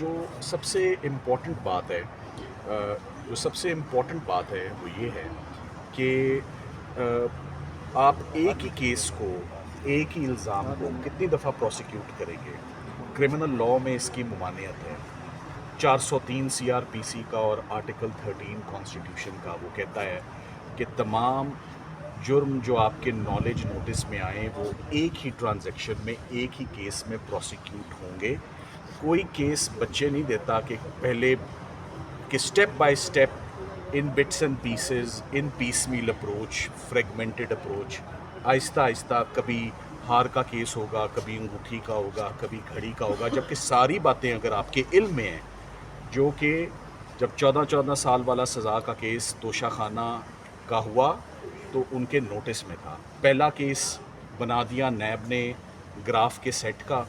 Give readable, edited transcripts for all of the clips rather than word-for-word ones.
जो सबसे इम्पोर्टेंट बात है जो सबसे इम्पोर्टेंट बात है वो ये है कि आप एक ही केस को, एक ही इल्ज़ाम को कितनी दफ़ा प्रोसिक्यूट करेंगे। क्रिमिनल लॉ में इसकी ममानियत है। 403 सीआरपीसी का और आर्टिकल 13 कॉन्स्टिट्यूशन का वो कहता है कि तमाम जुर्म जो आपके नॉलेज नोटिस में आए वो एक ही ट्रांजैक्शन में, एक ही केस में प्रोसिक्यूट होंगे। कोई केस बच्चे नहीं देता कि पहले कि step by step, in bits and pieces, in piecemeal approach, fragmented approach, आहिस्ता आहिस्ता कभी हार का केस होगा, कभी अंगूठी का होगा, कभी घड़ी का होगा, जबकि सारी बातें अगर आपके इल्म में हैं, जो कि जब 14-14 साल वाला सज़ा का केस तोशा खाना का हुआ तो उनके नोटिस में था। पहला केस बना दिया नैब ने ग्राफ के सेट का,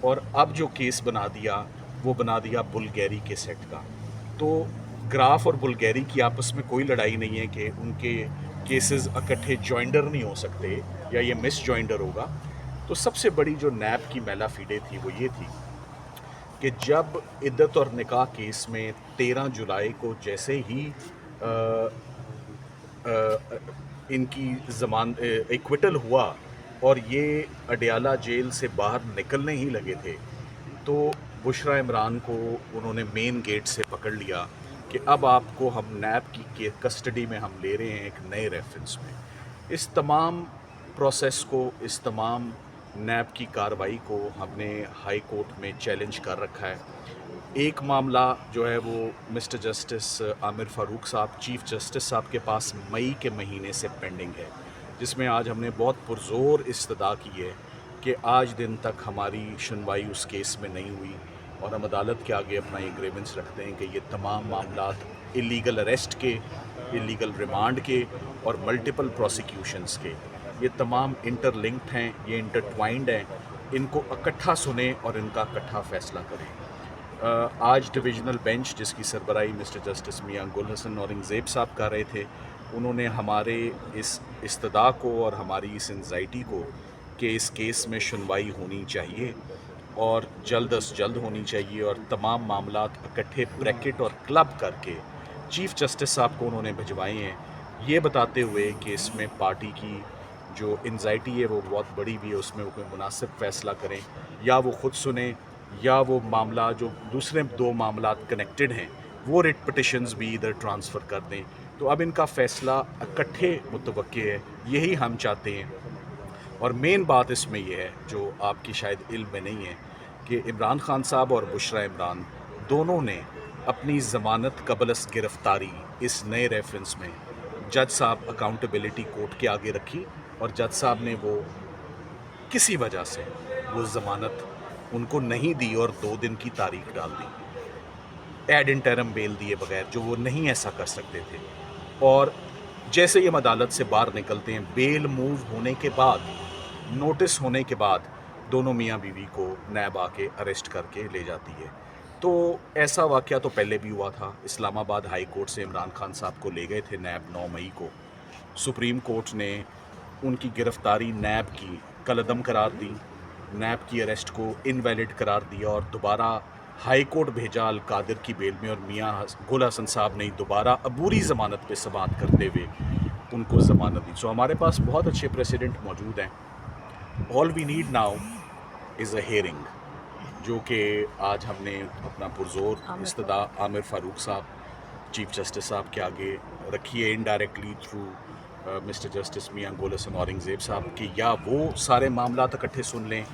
और अब जो केस बना दिया वो बना दिया बुल्गेरी के सेट का। तो ग्राफ और बुल्गेरी की आपस में कोई लड़ाई नहीं है कि उनके केसेस इकट्ठे जॉइंडर नहीं हो सकते या ये मिस जॉइंडर होगा। तो सबसे बड़ी जो नैब की मैला फीडे थी वो ये थी कि जब इद्दत और निकाह केस में 13 जुलाई को जैसे ही आ, आ, इनकी जमान एक्विटल हुआ और ये अडयाला जेल से बाहर निकलने ही लगे थे, तो बुशरा इमरान को उन्होंने मेन गेट से पकड़ लिया कि अब आपको हम नैब की कस्टडी में हम ले रहे हैं एक नए रेफरेंस में। इस तमाम प्रोसेस को, इस तमाम नैब की कार्रवाई को हमने हाई कोर्ट में चैलेंज कर रखा है। एक मामला जो है वो मिस्टर जस्टिस आमिर फ़ारूक साहब, चीफ़ जस्टिस साहब के पास मई के महीने से पेंडिंग है, जिसमें आज हमने बहुत पुरज़ोर इस्तदा की है कि आज दिन तक हमारी सुनवाई उस केस में नहीं हुई, और हम अदालत के आगे अपना ये ग्रीवेंस रखते हैं कि ये तमाम मामलात इलीगल अरेस्ट के, इलीगल रिमांड के और मल्टीपल प्रोसिक्यूशंस के, ये तमाम इंटरलिंक्ड हैं, ये इंटरट्वाइंड हैं। इनको इकट्ठा सुने और इनका इकट्ठा फ़ैसला करें। आज डिविजनल बेंच, जिसकी सरबराही मिस्टर जस्टिस मियां गुल हसन औरंगज़ेब साहब कर रहे थे, उन्होंने हमारे इस इस्तदा को और हमारी इस एंजाइटी को कि इस केस में सुनवाई होनी चाहिए और जल्द अज जल्द होनी चाहिए और तमाम मामलात इकट्ठे ब्रैकेट और क्लब करके चीफ़ जस्टिस साहब को उन्होंने भिजवाए हैं, ये बताते हुए कि इसमें पार्टी की जो एंजाइटी है वो बहुत बड़ी भी है, उसमें वो कोई मुनासिब फ़ैसला करें, या वो ख़ुद सुने, या वो मामला जो दूसरे दो मामलात कनेक्टेड हैं वो रिट पिटिशंस भी इधर ट्रांसफ़र कर दें। तो अब इनका फ़ैसला इकट्ठे मुतवक्के है, यही हम चाहते हैं। और मेन बात इसमें यह है जो आपकी शायद इल्म में नहीं है कि इमरान खान साहब और बुशरा इमरान दोनों ने अपनी ज़मानत क़बल गिरफ़्तारी इस नए रेफरेंस में जज साहब अकाउंटेबिलिटी कोर्ट के आगे रखी, और जज साहब ने वो किसी वजह से वो ज़मानत उनको नहीं दी और 2 दिन की तारीख डाल दी, एड इंटरम बेल दिए बगैर, जो वो नहीं ऐसा कर सकते थे। और जैसे ही हम अदालत से बाहर निकलते हैं, बेल मूव होने के बाद, नोटिस होने के बाद, दोनों मियाँ बीवी को नैब आके अरेस्ट करके ले जाती है। तो ऐसा वाक़या तो पहले भी हुआ था। इस्लामाबाद हाई कोर्ट से इमरान खान साहब को ले गए थे नैब 9 मई को। सुप्रीम कोर्ट ने उनकी गिरफ़्तारी नैब की कलअदम करार दी, नैब की अरेस्ट को इनवैलिड करार दिया और दोबारा हाई कोर्ट भेजा अलकादिर की बेल में, और मियाँ गुल हसन साहब ने दोबारा अबूरी ज़मानत पे समाअत करते हुए उनको ज़मानत दी। सो हमारे पास बहुत अच्छे प्रेसिडेंट मौजूद हैं। All we need now is a hearing, जो कि आज हमने अपना पुरज़ोर इस्तदा आमिर फ़ारूक साहब, चीफ़ जस्टिस साहब के आगे रखी है, इनडायरेक्टली थ्रू मिस्टर जस्टिस मियां गुल हसन औरंगज़ेब साहब कि या वो सारे मामलात इकट्ठे सुन लें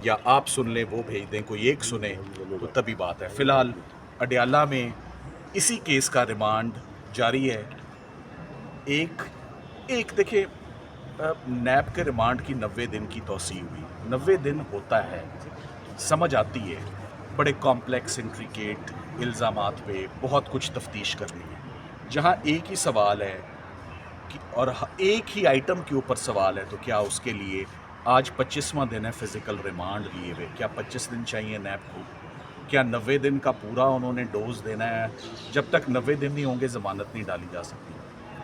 या आप सुन लें, वो भेज दें, कोई एक सुने तो तभी बात है। फ़िलहाल अडयाला में इसी केस का रिमांड जारी है। एक एक देखिए, नैब के रिमांड की 90 दिन की तौसीह हुई। 90 दिन होता है, समझ आती है, बड़े कॉम्प्लेक्स इंट्रिकेट इल्ज़ामात पे बहुत कुछ तफ्तीश करनी है। जहाँ एक ही सवाल है और एक ही आइटम के ऊपर सवाल है, तो क्या उसके लिए आज 25वां दिन है फ़िज़िकल रिमांड लिए हुए, क्या 25 दिन चाहिए नैब को? क्या 90 दिन का पूरा उन्होंने डोज देना है? जब तक 90 दिन नहीं होंगे ज़मानत नहीं डाली जा सकती।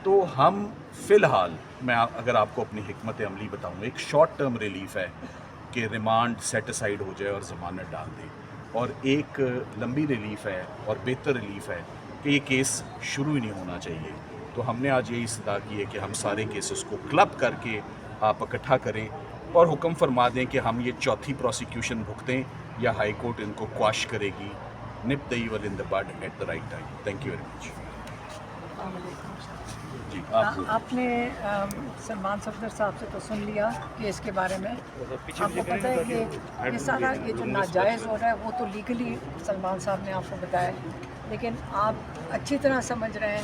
तो हम फ़िलहाल, मैं अगर आपको अपनी हिकमत अमली बताऊँ, एक शॉर्ट टर्म रिलीफ़ है कि रिमांड सेट असाइड हो जाए और ज़मानत डाल दें। اور ایک لمبی ریلیف ہے اور بہتر ریلیف ہے کہ یہ کیس شروع ہی نہیں ہونا چاہیے. تو ہم نے آج یہی استدعا کی ہے کہ ہم سارے کیسز کو کلب کر کے آپ اکٹھا کریں اور حکم فرما دیں کہ ہم یہ چوتھی پروسیکیوشن بھگتیں یا ہائی کورٹ ان کو quash کرے گی. nip the evil in the bud at the right time. Thank you very much. جی آپ نے سلمان صفدر صاحب سے تو سن لیا کیس کے بارے میں. آپ کو پتہ ہے کہ یہ سارا یہ جو ناجائز ہو رہا ہے وہ تو لیگلی سلمان صاحب نے آپ کو بتایا، لیکن آپ اچھی طرح سمجھ رہے ہیں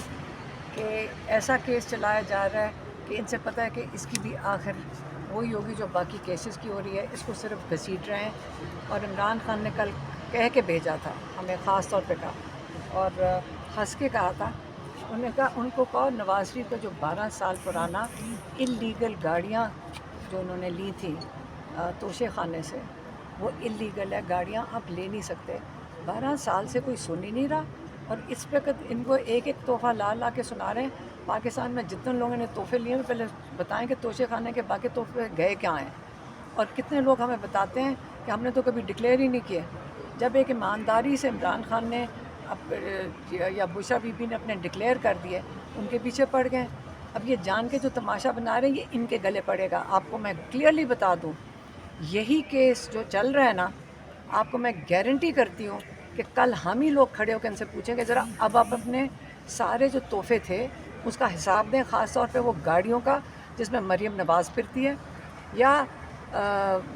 کہ ایسا کیس چلایا جا رہا ہے کہ ان سے پتہ ہے کہ اس کی بھی آخر وہی ہوگی جو باقی کیسز کی ہو رہی ہے. اس کو صرف گھسیٹ رہے ہیں. اور عمران خان نے کل کہہ کے بھیجا تھا، ہمیں خاص طور پہ کہا اور ہنس کے کہا تھا. انہوں نے کہا ان کو کہو نواز شریف کا جو 12 سال پرانا اللیگل گاڑیاں جو انہوں نے لی تھیں توشے خانے سے، وہ اللیگل ہے، گاڑیاں آپ لے نہیں سکتے. 12 سال سے کوئی سن ہی نہیں رہا اور اس وقت ان کو ایک ایک تحفہ لا لا کے سنا رہے ہیں. پاکستان میں جتنے لوگوں نے تحفے لیے ہیں پہلے بتائیں کہ توشے خانے کے باقی تحفے گئے کیا ہیں. اور کتنے لوگ ہمیں بتاتے ہیں کہ ہم نے تو کبھی ڈکلیئر ہی نہیں کیے. جب ایک ایمانداری سے عمران خان نے یا بشرا بی بی نے اپنے ڈکلیئر کر دیے، ان کے پیچھے پڑ گئے. اب یہ جان کے جو تماشا بنا رہے ہیں یہ ان کے گلے پڑے گا. آپ کو میں کلیئرلی بتا دوں، یہی کیس جو چل رہا ہے نا، آپ کو میں گارنٹی کرتی ہوں کہ کل ہم ہی لوگ کھڑے ہو کے ان سے پوچھیں گے ذرا اب آپ اپنے سارے جو تحفے تھے اس کا حساب دیں، خاص طور پہ وہ گاڑیوں کا جس میں مریم نواز پھرتی ہے، یا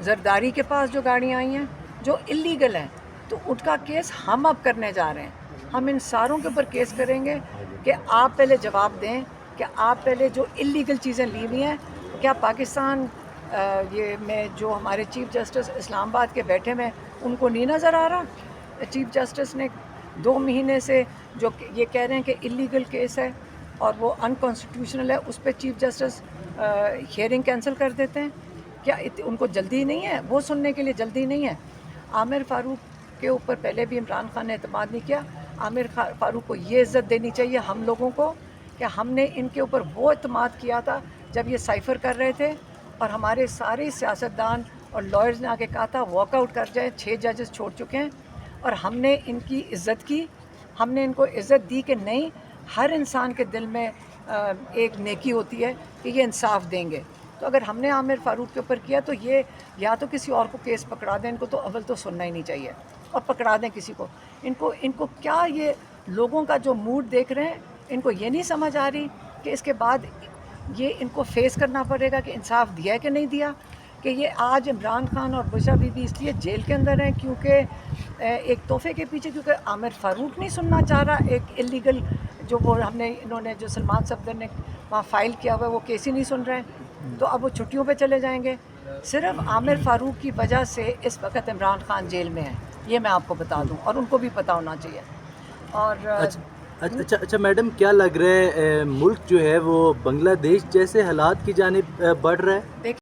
زرداری کے پاس جو گاڑیاں آئی ہیں جو اللیگل ہیں. تو ان کا کیس ہم اب کرنے جا رہے ہیں. ہم ان ساروں کے اوپر کیس کریں گے کہ آپ پہلے جواب دیں کہ آپ پہلے جو اللیگل چیزیں لی ہوئی ہیں، کیا پاکستان یہ میں جو ہمارے چیف جسٹس اسلام آباد کے بیٹھے میں ان کو نہیں نظر آ رہا؟ چیف جسٹس نے 2 مہینے سے جو یہ کہہ رہے ہیں کہ اللیگل کیس ہے اور وہ انکانسٹیٹیوشنل ہے، اس پہ چیف جسٹس ہیئرنگ کینسل کر دیتے ہیں. کیا ان کو جلدی نہیں ہے؟ وہ سننے کے لیے جلدی نہیں ہے؟ عامر فاروق کے اوپر پہلے بھی عمران خان نے اعتماد نہیں کیا. عامر فاروق کو یہ عزت دینی چاہیے ہم لوگوں کو کہ ہم نے ان کے اوپر وہ اعتماد کیا تھا جب یہ سائفر کر رہے تھے اور ہمارے سارے سیاستدان اور لائرز نے آ کے کہا تھا واک آؤٹ کر جائیں. 6 ججز چھوڑ چکے ہیں اور ہم نے ان کی عزت کی. ہم نے ان کو عزت دی کہ نہیں، ہر انسان کے دل میں ایک نیکی ہوتی ہے کہ یہ انصاف دیں گے. تو اگر ہم نے عامر فاروق کے اوپر کیا تو یہ یا تو کسی اور کو کیس پکڑا دیں، ان کو تو اول تو سننا ہی نہیں چاہیے، اور پکڑا دیں کسی کو. ان کو کیا یہ لوگوں کا جو موڈ دیکھ رہے ہیں، ان کو یہ نہیں سمجھ آ رہی کہ اس کے بعد یہ ان کو فیس کرنا پڑے گا کہ انصاف دیا ہے کہ نہیں دیا. کہ یہ آج عمران خان اور بشرا بی بی اس لیے جیل کے اندر ہیں کیونکہ ایک تحفے کے پیچھے، کیونکہ عامر فاروق نہیں سننا چاہ رہا ایک اللیگل جو وہ انہوں نے جو سلمان صفدر نے وہاں فائل کیا ہوا ہے وہ کیس ہی نہیں سن رہے ہیں. تو اب وہ چھٹیوں پہ چلے جائیں گے. صرف عامر فاروق کی وجہ سے اس وقت عمران خان جیل میں ہے، یہ میں آپ کو بتا دوں، اور ان کو بھی پتہ ہونا چاہیے. اور اچھا میڈم، کیا لگ رہا ہے ملک جو ہے وہ بنگلہ دیش جیسے حالات کی جانب بڑھ رہا ہے؟